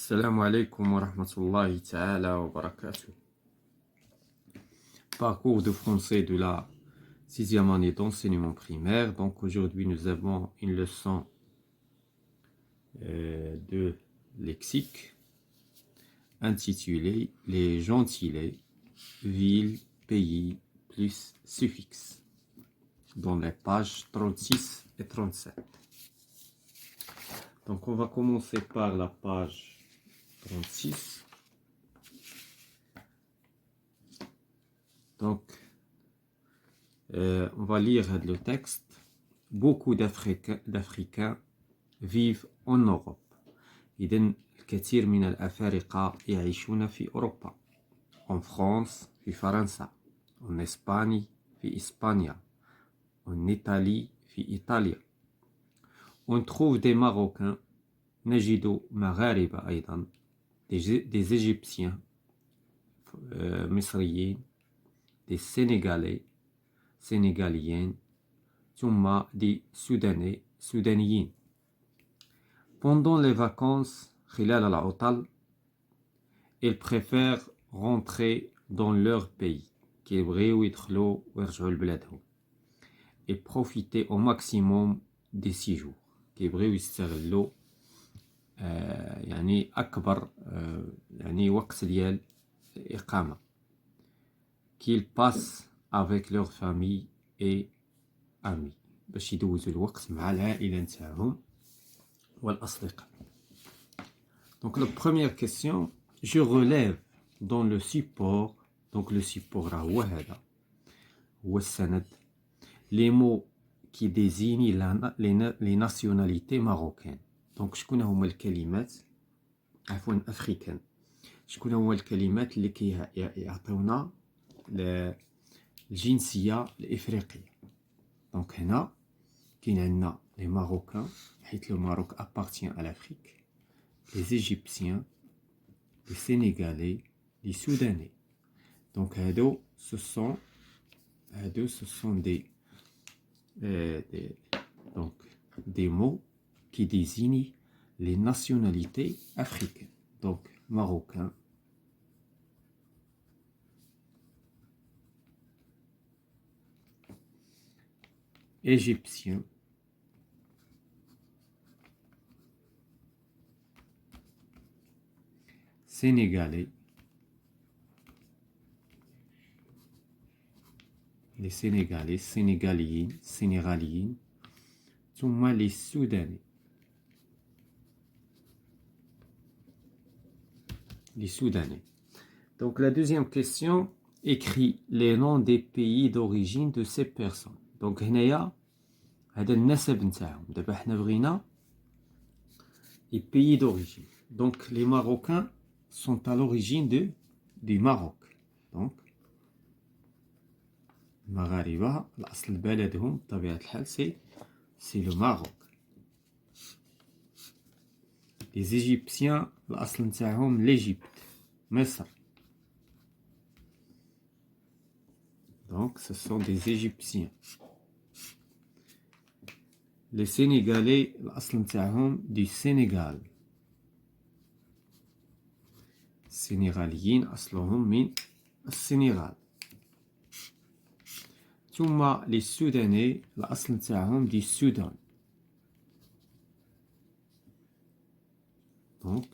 Assalamu alaikum wa rahmatullahi ta'ala wa barakatuh. Parcours de français de la 6e année d'enseignement primaire. Donc aujourd'hui nous avons une leçon de lexique intitulée Les gentilés, ville, pays plus suffixe, dans les pages 36 et 37. Donc on va commencer par la page 36. Donc, on va lire le texte. Beaucoup d'Africains vivent en Europe. إذن الكثير من الأفارقة يعيشون في أوروبا. En France, في فرنسا. En Espagne, في إسبانيا. En Italie, في إيطاليا. On trouve des Marocains. نجد مغاربة أيضا. Des Égyptiens. مصريين. Des Sénégalais, Sénégaliennes, ثم des Soudanais, Soudaniennes. Pendant les vacances, خلال العطل, ils préfèrent rentrer dans leur pays, كيبغيو يدخلوا ويرجعوا لبلادهم, et profiter au maximum des séjours, كيبغيو يستغلوا يعني أكبر يعني وقت ديال الإقامة, qu'ils passent avec leur famille et amis, باش يدوزوا الوقت مع العائلة نتاعهم والأصدقاء. Donc la première question, je relève dans le support, donc le support هو هذا, هو السند, les mots qui désignent les nationalités marocaines. Donc شكون هما الكلمات, عفوا africaines, شكون هما الكلمات اللي كيعطيونا الجنسية الإفريقية. دونك هنا كاين عندنا لي ماروكان, حيث لو ماروك appartient à l'Afrique, les Égyptiens, les Sénégalais, les Soudanais. Donc هادو ce sont des mots qui désignent les nationalités africaines. Donc marocain, égyptien, sénégalais, les sénégalais, sénégaliennes, sénégaliennes, ثم les soudanais, les soudanais. Donc la deuxième question, écrit les noms des pays d'origine de ces personnes. Donc هنايا هذا النسب نتاعهم. دابا حنا بغينا les pays d'origine. Donc les Marocains sont à l'origine du Maroc. Donc المغاربة الأصل بلدهم بطبيعة الحال c'est le Maroc. Les Égyptiens الأصل نتاعهم l'Égypte, مصر. Donc ce sont des Égyptiens. Les Sénégalais الأصل نتاعهم du Sénégal. السنغاليين أصلهم من السنغال. ثم les Soudanais الأصل نتاعهم du Soudan. Donc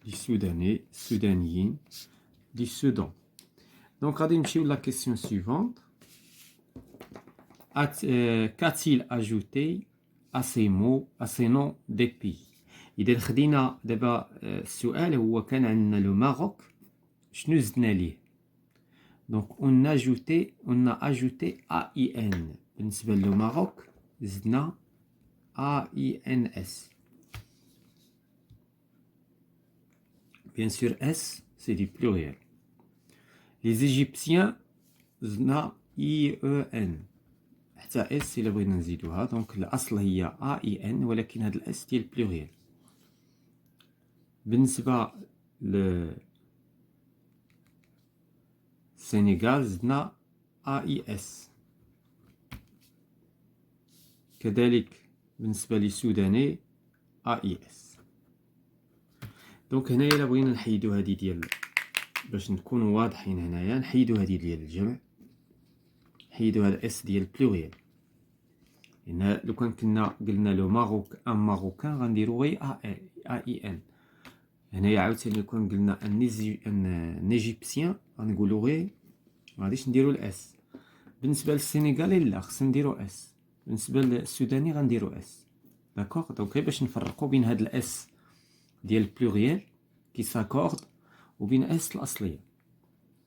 les Soudanais, Soudaniennes du Soudan. Donc غادي نمشيو la question suivante. Qu'a-t-il ajouté à ces mots, à ces noms des pays? إذا خدينا دابا السؤال هو كان عندنا لو ماروك, شنو زدنا ليه؟ دونك on a ajouté AIN. بالنسبة لو ماروك زدنا AINS. Bien sûr S c'est du pluriel. Les Égyptiens زدنا IEN. حتى اس الا بغينا نزيدوها. دونك الاصل هي AIN ولكن هاد الاس ديال البلوريال. بالنسبه للسنغال زدنا AIS. كذلك بالنسبه للسوداني AIS. دونك هنايا الا بغينا نحيدو هادي ديال باش نكونوا واضحين هنايا، نحيدو هادي ديال الجمع، نحيدو هاد اس ديال بلوريال، لان لو كان كنا قلنا لو ماروك ان ماروكان غنديرو غير ا اي ان. هنايا عاوتاني لو كان قلنا ان ايجيبسيان غنقولو غير، مغاديش نديرو الاس. بالنسبه للسينيغالي لا خصنا نديرو اس، بالنسبه للسوداني غنديرو اس. داكوغ، دونك غير باش نفرقو بين هاد الاس ديال البلوريال كي ساكورد وبين اس الاصليه.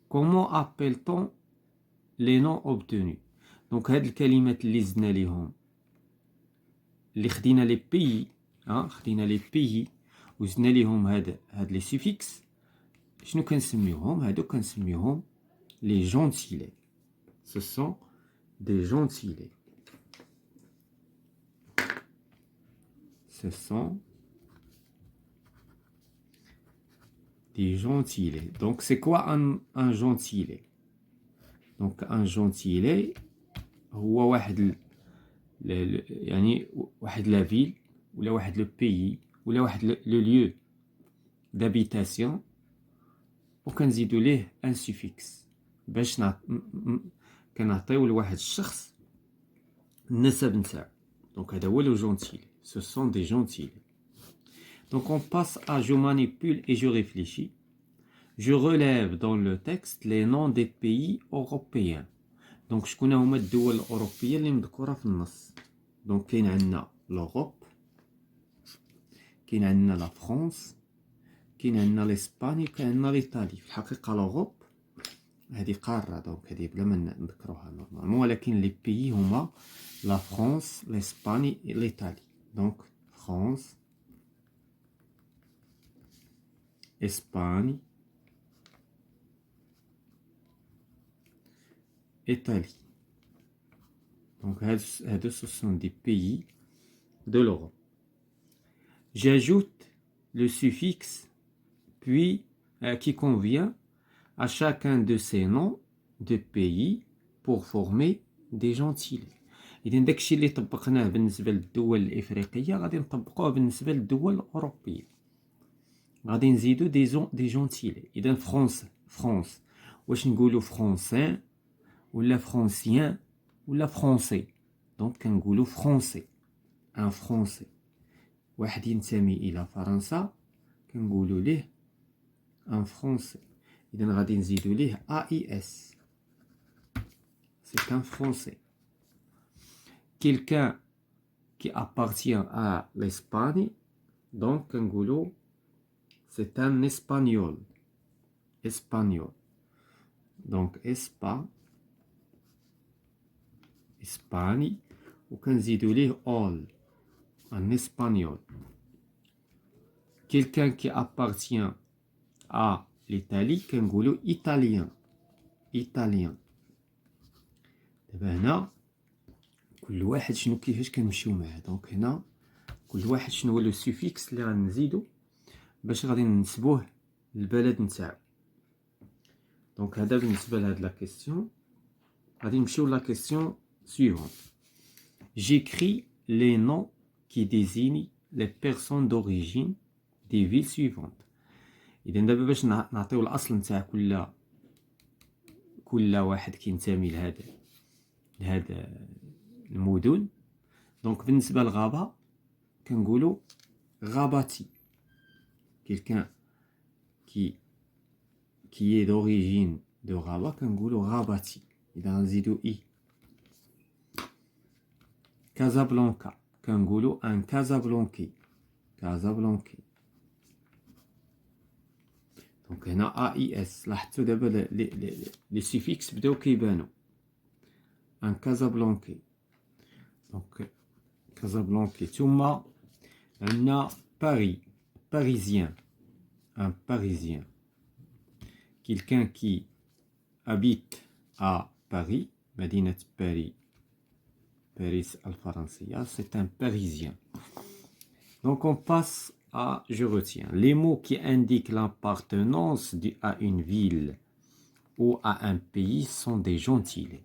كومون ابيلتون لي نون اوبتونو؟ دونك هاد الكلمات اللي زدنا ليهم، اللي خدينا لي بيي، خدينا لي بيي وزدنا ليهم هاد لي سوفيكس، شنو كنسميوهم؟ هادو كنسميوهم لي جونتيلي. Ce sont des gentilés. Ce sont des gentilés. Donc, c'est quoi un gentilé? Donc, un gentilé, هو واحد يعني واحد لا فيل ولا واحد لو بيي ولا واحد لو ليو d'habitation وكنزيدو ليه ان سوفيكس باش كنعطيو لواحد الشخص النسب نتاعو. دونك هذا هو لو جونتيلي. Ce sont des gentilés. Donc on passe à je manipule et je réfléchis. Je relève dans le texte les noms des pays européens. دونك شكون هما الدول الأوروبية اللي مذكورة في النص؟ دونك كاين عندنا لوروب، كاين عندنا لا فرانس، كاين عندنا لإسبانيا، كاين عندنا لإيطالي. في الحقيقة لوروب هذه قارة، دونك هذه بلا ما نذكروها نورمالمون، ولكن لي بيي هما لا فرانس، لإسبانيا، لإيطالي. دونك فرانس، إسبانيا، إيطالي. Donc, ce sont des pays de l'Europe. J'ajoute le suffixe puis qui convient à chacun de ces noms de pays pour former des gentilés. إذا داكشي اللي طبقناه بالنسبة للدول الإفريقية غادي نطبقوه بالنسبة للدول الأوروبية. غادي نزيدو دي جونتيلي. إذا فرانس واش نقولو فرونسان ولا فرونسيان ولا فرونسي؟ دونك كنقولو فرونسي، ان فرونسي. واحد ينتمي الى فرنسا كنقولو ليه ان فرونسي. اذا غادي نزيدو ليه ا اي اس، سي ان فرونسي. quelqu'un qui appartient à l'Espagne دونك كنقولو c'est un espagnol. espagnol. دونك Espagne وكنزيدو ليه all en espagnol. Quelqu'un qui appartient à l'Italie كنقولو italien. italien. دابا هنا كل واحد شنو كيفاش كنمشيو معاه. دونك هنا كل واحد شنو هو لو سوفيكس اللي غنزيدو باش غادي ننسبوه للبلد نتاعو. دونك هذا بالنسبه لهاد لا كيسيون. غادي نمشيو لا كيسيون suivante. J'écris les noms qui désignent les personnes d'origine des villes suivantes. إذا دابا باش نعطيو الأصل نتاع كل واحد كينتمي لهذا المدن. دونك بالنسبة لغابة كنقولو غاباتي. quelqu'un qui est d'origine de غابة كنقولو غاباتي. إذا غنزيدو إي. كازابلانكا كنقولو ان كازابلانكي. كازابلانكي. دونك هنا ا اي اس. لاحظتوا دابا لي سيفيكس بداو كيبانو. ان كازابلانكي. دونك كازابلانكي. ثم عندنا باري، باريزيان، un parisien. quelqu'un qui habite à Paris، مدينة باريس، باريس الفرنسية، c'est un parisien. Donc on passe à je retiens. Les mots qui indiquent l'appartenance à une ville ou à un pays sont des gentilés.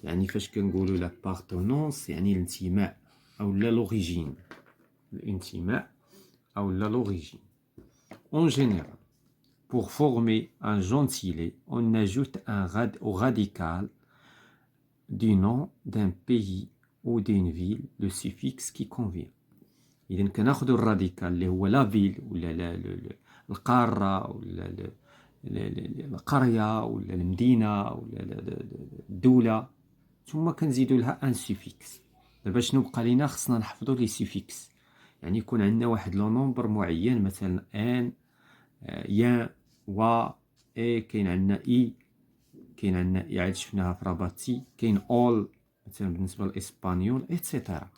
يعني فاش كنقولوا l'appartenance يعني الانتماء أو l'origine. الانتماء أو l'origine. en général, pour former un gentilé, on ajoute au radical du nom d'un pays ou d'une ville le suffixe qui convient. إذا كناخذوا الراديكال اللي هو لا فيل ولا القارة ولا القرية ولا المدينة ولا الدولة ثم كنزيدوا لها ان سوفيكس. دابا شنو بقى لينا؟ خصنا نحفظوا لي سوفيكس، يعني يكون عندنا واحد لو نومبر معين، مثلا ان يان و اي، كاين عندنا اي، كاين عندنا اي عاد شفناها في راباتي، كاين اول مثلا بالنسبه للاسبانيول ايتترا.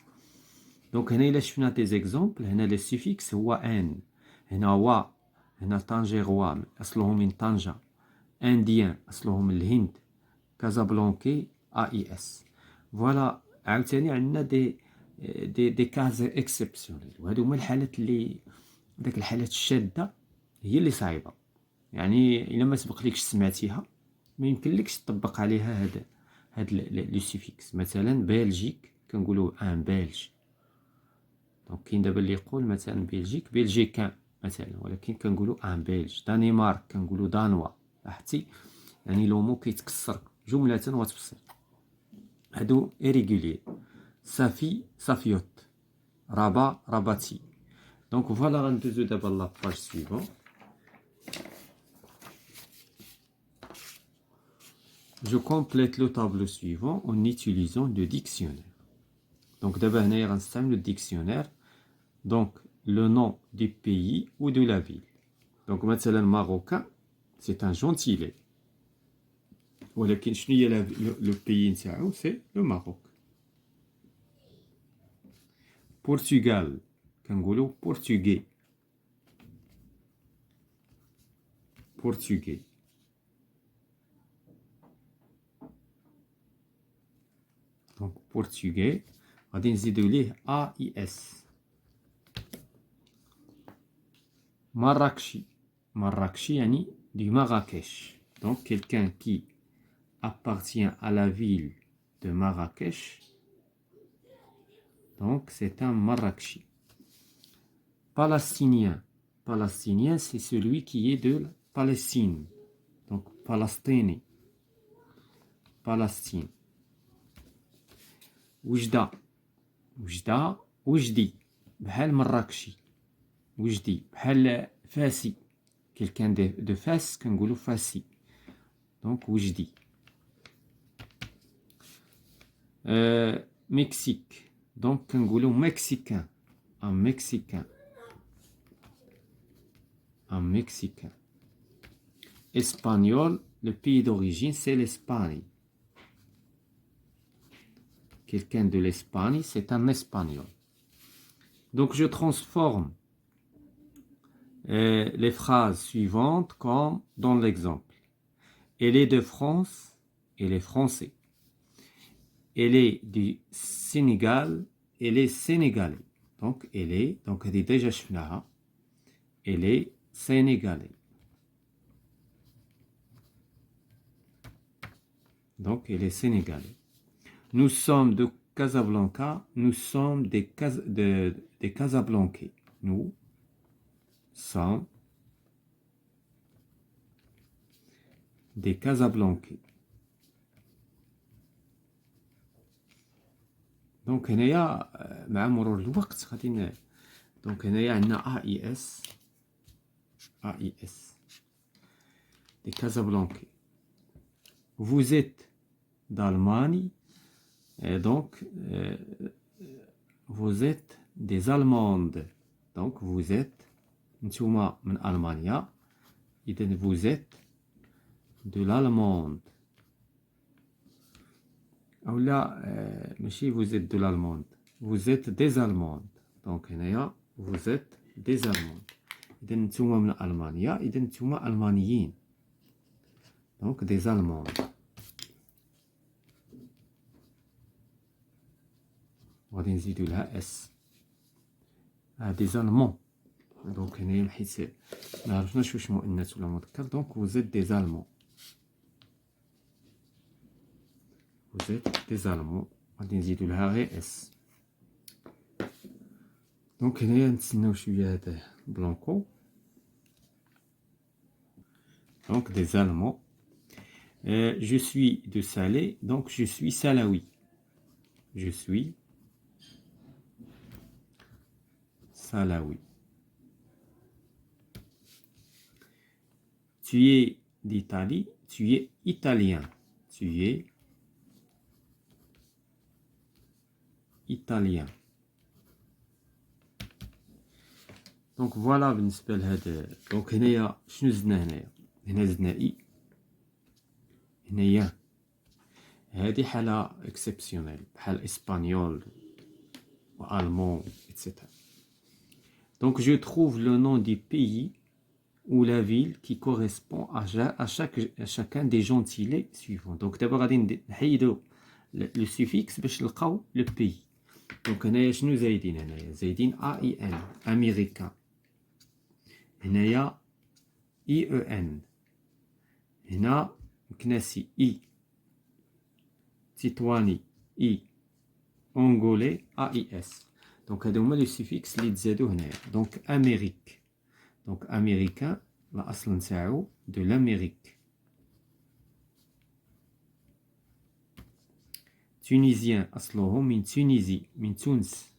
دونك هنا الا شفنا دي زيكزامبل، هنا لي سوفيكس هو ان، هنا و، هنا طنجيروا اصلهم من طنجة، انديان اصلهم من الهند، كازابلانكي اي اس. فوالا عاوتاني عندنا دي كاز اكسبسيونيل، وهادو هما الحالات اللي داك الحالات الشاده هي اللي صعيبه، يعني الا ما سبقليكش سمعتيها ما يمكنلكش تطبق عليها هاد لو سوفيكس. مثلا بلجيك كنقولوا ان بلج، دونك كاين دابا اللي يقول مثلا بلجيك بلجيكان مثلا، ولكن كنقولوا ان بلج. دانمارك كنقولوا دانوا، لاحظتي يعني لو مو كيتكسر جمله وتفصل. هادو irrégulier. صافي صافيوت، رابا راباتي. دونك فوالا غندوزو دابا لاباج سويفون. Je complète le tableau suivant en utilisant le dictionnaire. Donc d'abord هنايا غنستعملو الديكسيونير. Donc le nom du pays ou de la ville. Donc مثلا marocain c'est un gentilé. ولكن شنو هي le pays نتاعو؟ c'est le Maroc. Portugal كنقولوا portugais. portugais. Donc portugais غادي نزيدو ليه AIS. Marrakchi. Marrakchi يعني du Marrakech. Donc quelqu'un qui appartient à la ville de Marrakech. Donc c'est un Marrakchi. Palestinien. Palestinien c'est celui qui est de Palestine. Donc Palestine. Palestine. وجدة. وجدة وجدي بحال مراكشي. وجدي بحال فاسي. quelqu'un de فاس كنقولوا فاسي. donc وجدي. Mexique. donc كنقولوا mexicain. un mexicain. un mexicain. Espagnol, le pays d'origine c'est l'Espagne. Quelqu'un de l'Espagne, c'est un espagnol. Donc je transforme les phrases suivantes comme dans l'exemple. Elle est de France, elle est français. Elle est du Sénégal, elle est sénégalais. Donc elle est, donc elle est déjà شفناها. Elle est sénégalais. Donc elle est sénégalais. Nous sommes de Casablanca, nous sommes des Casablancais. Nous sommes des Casablancais. دونك هنايا مع مرور الوقت غادي دونك هنايا عندنا AIS des Casablancais. Vous êtes d'Allemagne et donc vous êtes des Allemandes. donc vous êtes نتوما من ألمانيا، إذن vous êtes de l'Allemande. أو لا ماشي vous êtes de l'Allemande، vous êtes des Allemandes. donc هنايا vous êtes des Allemandes. إذن نتوما من ألمانيا، إذن نتوما ألمانيين. donc des Allemandes. غادي نزيدو لها اس. des Allemands. donc هنايا حيت ما عرفناش واش مؤنث ولا مذكر. donc vous êtes des Allemands. vous êtes des Allemands. غادي نزيدو لها غير اس. دونك هنايا نتسناو شويه هذا بلانكو. donc des Allemands. Je suis de Salé, donc je suis Salawi. Je suis Salawi. Tu es d'Italie, tu es italien. Tu es italien. دونك فوالا بالنسبه لهذا. دونك هنايا شنو زدنا هنا زدنا اي هنايا. هذه حاله اكسبسيونيل بحال اسبانيول والمون etc. Donc je trouve le nom du pays ou la ville qui correspond à chacun des gentilés suivants. Donc d'abord غادي نحيدو le suffixe باش نلقاو le pays. Donc هنايا شنو زايدين؟ هنايا زايدين AIN امريكان. هنايا IEN. هنا مكناسي اي تطواني اي اونغولي AIS. دونك هادو هما لي سيفيكس اللي تزادو هنايا. دونك امريك، دونك امريكان الاصل نتاعو دو لامريك. تونيزيان اصله من تونيزي، من تونس.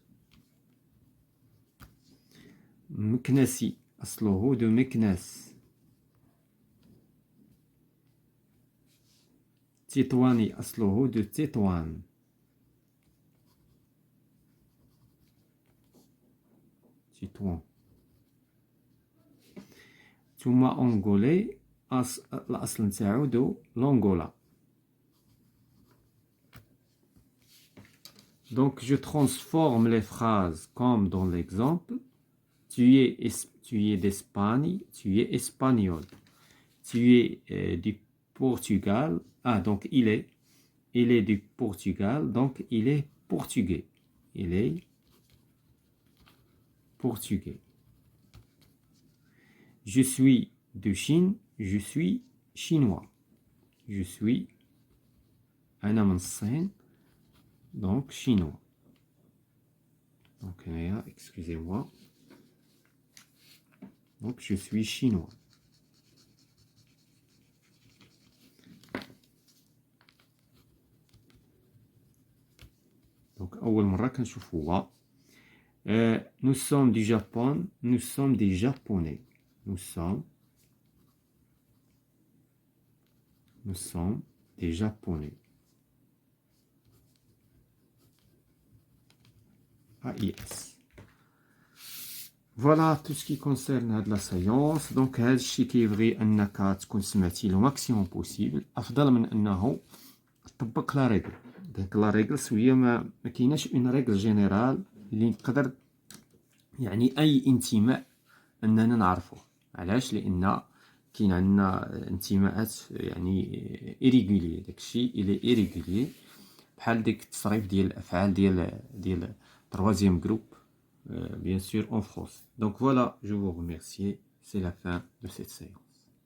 مكناسي اصله دو مكناس. تطواني اصله دو تطوان. تطوان. ثم أونغولي الأصل نتاعو دو لونغولا. Donc je transforme les phrases comme dans l'exemple. Tu es d'Espagne, tu es espagnol. Tu es du Portugal. Ah, donc il est du Portugal, donc il est portugais. Il est portugais. Je suis de Chine, je suis chinois. Je suis un Amansen, donc chinois. Donc, excusez-moi. Donc, je suis chinois. Donc, أول مرة كنشوفوها. Nous sommes du Japon, nous sommes des Japonais. Nous sommes des Japonais. AIS. Voilà tout ce qui concerne la séance. Donc هذا الشيء كيبغي انك تكون سمعتي لو ماكسيموم بوسيبل، افضل من انه تطبق لا ريغل. دونك لا ريغل سويه ما كايناش اون ريغل جينيرال اللي نقدر يعني اي انتماء اننا نعرفه. علاش؟ لان كاين عندنا انتماءات يعني ايريغولي. داكشي الى ايريغولي بحال ديك التصريف ديال الافعال ديال troisième groupe bien sûr en France. Donc voilà, je vous remercie, c'est la fin de cette séance.